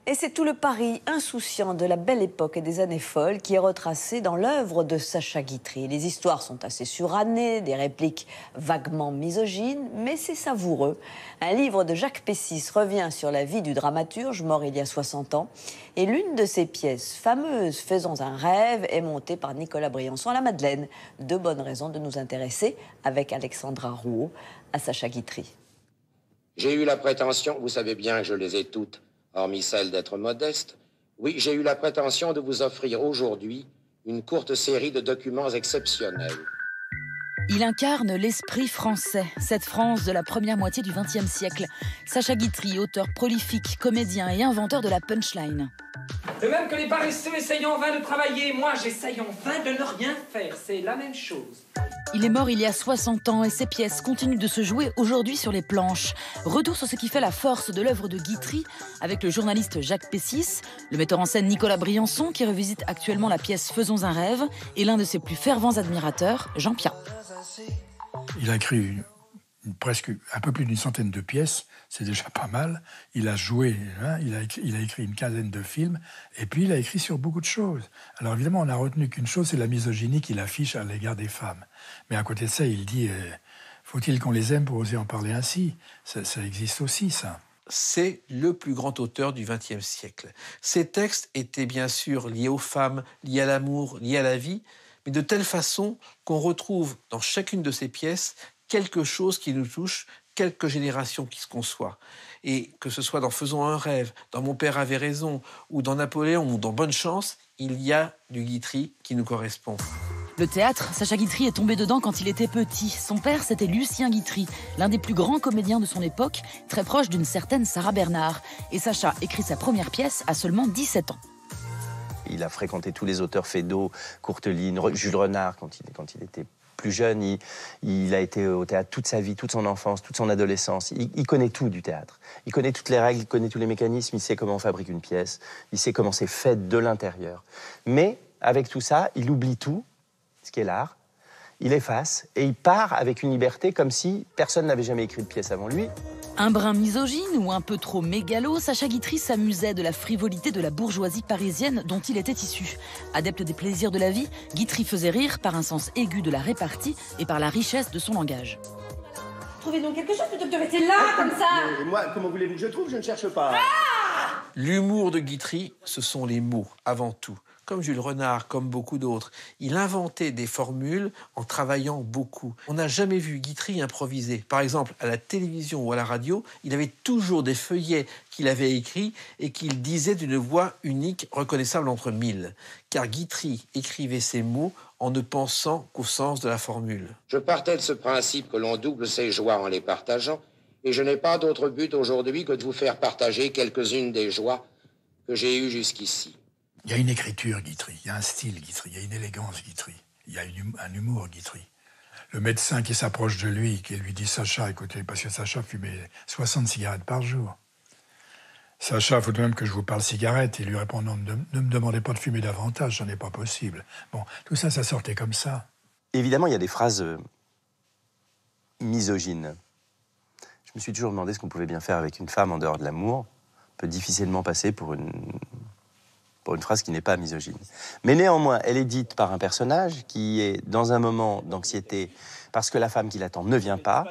Et c'est tout le Paris insouciant de la belle époque et des années folles qui est retracé dans l'œuvre de Sacha Guitry. Les histoires sont assez surannées, des répliques vaguement misogynes, mais c'est savoureux. Un livre de Jacques Pessis revient sur la vie du dramaturge mort il y a 60 ans. Et l'une de ses pièces fameuses, Faisons un rêve, est montée par Nicolas Briançon à la Madeleine. Deux bonnes raisons de nous intéresser, avec Alexandra Rouault, à Sacha Guitry. J'ai eu la prétention, vous savez bien que je les ai toutes, hormis celle d'être modeste, oui, j'ai eu la prétention de vous offrir aujourd'hui une courte série de documents exceptionnels. Il incarne l'esprit français, cette France de la première moitié du XXe siècle. Sacha Guitry, auteur prolifique, comédien et inventeur de la punchline. De même que les paresseux essayent en vain de travailler, moi j'essaye en vain de ne rien faire, c'est la même chose. Il est mort il y a 60 ans et ses pièces continuent de se jouer aujourd'hui sur les planches. Retour sur ce qui fait la force de l'œuvre de Guitry avec le journaliste Jacques Pessis, le metteur en scène Nicolas Briançon qui revisite actuellement la pièce Faisons un rêve et l'un de ses plus fervents admirateurs, Jean Piat. Il a écrit presque un peu plus d'une centaine de pièces, c'est déjà pas mal. Il a joué, hein, il a écrit une quinzaine de films, et puis il a écrit sur beaucoup de choses. Alors évidemment, on n'a retenu qu'une chose, c'est la misogynie qu'il affiche à l'égard des femmes. Mais à côté de ça, il dit faut-il qu'on les aime pour oser en parler ainsi ? Ça existe aussi, ça. C'est le plus grand auteur du XXe siècle. Ses textes étaient bien sûr liés aux femmes, liés à l'amour, liés à la vie, mais de telle façon qu'on retrouve dans chacune de ses pièces quelque chose qui nous touche, quelques générations qui se conçoit. Et que ce soit dans Faisons un rêve, dans Mon père avait raison, ou dans Napoléon, ou dans Bonne chance, il y a du Guitry qui nous correspond. Le théâtre, Sacha Guitry est tombé dedans quand il était petit. Son père, c'était Lucien Guitry, l'un des plus grands comédiens de son époque, très proche d'une certaine Sarah Bernard. Et Sacha écrit sa première pièce à seulement 17 ans. Il a fréquenté tous les auteurs Feydeau, Courteline, Jules Renard quand il était plus jeune. Il a été au théâtre toute sa vie, toute son enfance, toute son adolescence. Il connaît tout du théâtre. Il connaît toutes les règles, il connaît tous les mécanismes, il sait comment on fabrique une pièce, il sait comment c'est fait de l'intérieur. Mais avec tout ça, il oublie tout, ce qui est l'art, il efface et il part avec une liberté comme si personne n'avait jamais écrit de pièce avant lui. Un brin misogyne ou un peu trop mégalo, Sacha Guitry s'amusait de la frivolité de la bourgeoisie parisienne dont il était issu. Adepte des plaisirs de la vie, Guitry faisait rire par un sens aigu de la répartie et par la richesse de son langage. Trouvez donc quelque chose plutôt que de rester là, comme ça. Moi, comment voulez-vous que je trouve? Je ne cherche pas. L'humour de Guitry, ce sont les mots, avant tout. Comme Jules Renard, comme beaucoup d'autres. Il inventait des formules en travaillant beaucoup. On n'a jamais vu Guitry improviser. Par exemple, à la télévision ou à la radio, il avait toujours des feuillets qu'il avait écrits et qu'il disait d'une voix unique, reconnaissable entre mille. Car Guitry écrivait ses mots en ne pensant qu'au sens de la formule. Je partais de ce principe que l'on double ses joies en les partageant, et je n'ai pas d'autre but aujourd'hui que de vous faire partager quelques-unes des joies que j'ai eues jusqu'ici. Il y a une écriture Guitry, il y a un style Guitry, il y a une élégance Guitry, il y a un humour Guitry. Le médecin qui s'approche de lui, qui lui dit « Sacha, écoutez, parce que Sacha fumait 60 cigarettes par jour. Sacha, il faut tout de même que je vous parle cigarette. » Il lui répond « Non, ne me demandez pas de fumer davantage, ça n'est pas possible. » Bon, tout ça, ça sortait comme ça. Évidemment, il y a des phrases misogynes. Je me suis toujours demandé ce qu'on pouvait bien faire avec une femme en dehors de l'amour. On peut difficilement passer pour une phrase qui n'est pas misogyne. Mais néanmoins, elle est dite par un personnage qui est dans un moment d'anxiété parce que la femme qui l'attend ne vient pas.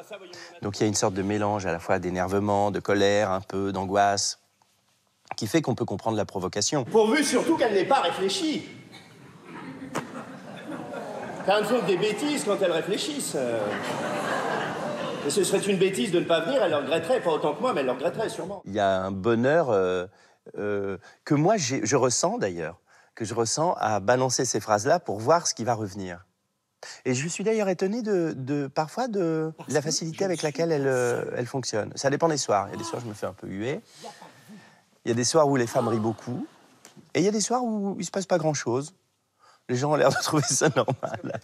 Donc il y a une sorte de mélange à la fois d'énervement, de colère, un peu d'angoisse, qui fait qu'on peut comprendre la provocation. Pourvu surtout qu'elle n'ait pas réfléchi. Car elles font des bêtises quand elles réfléchissent. Et ce serait une bêtise de ne pas venir, elle le regretterait, pas autant que moi, mais elle le regretterait sûrement. Il y a un bonheur que moi, je ressens d'ailleurs, que je ressens à balancer ces phrases-là pour voir ce qui va revenir. Et je suis d'ailleurs étonné parfois de la facilité avec laquelle elle fonctionne. Ça dépend des soirs. Il y a des soirs où je me fais un peu huer. Il y a des soirs où les femmes rient beaucoup. Et il y a des soirs où il ne se passe pas grand-chose. Les gens ont l'air de trouver ça normal.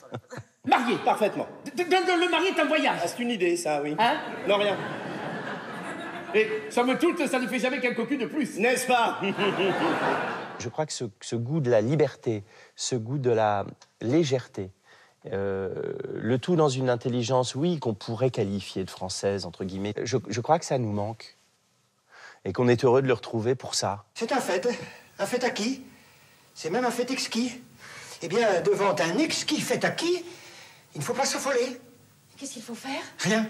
Marié, parfaitement. Le marié est un voyage. Ah, c'est une idée, ça, oui. Hein? Non, rien. Et somme toute, ça ne fait jamais qu'un cocu de plus. N'est-ce pas? Je crois que ce goût de la liberté, ce goût de la légèreté, le tout dans une intelligence, oui, qu'on pourrait qualifier de française, entre guillemets, je crois que ça nous manque. et qu'on est heureux de le retrouver pour ça. C'est un fait. Un fait acquis. C'est même un fait exquis. Eh bien, devant un exquis fait acquis, il ne faut pas s'affoler. Qu'est-ce qu'il faut faire? Rien.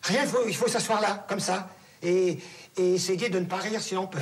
Rien, il faut s'asseoir là, comme ça, et essayer de ne pas rire si on peut.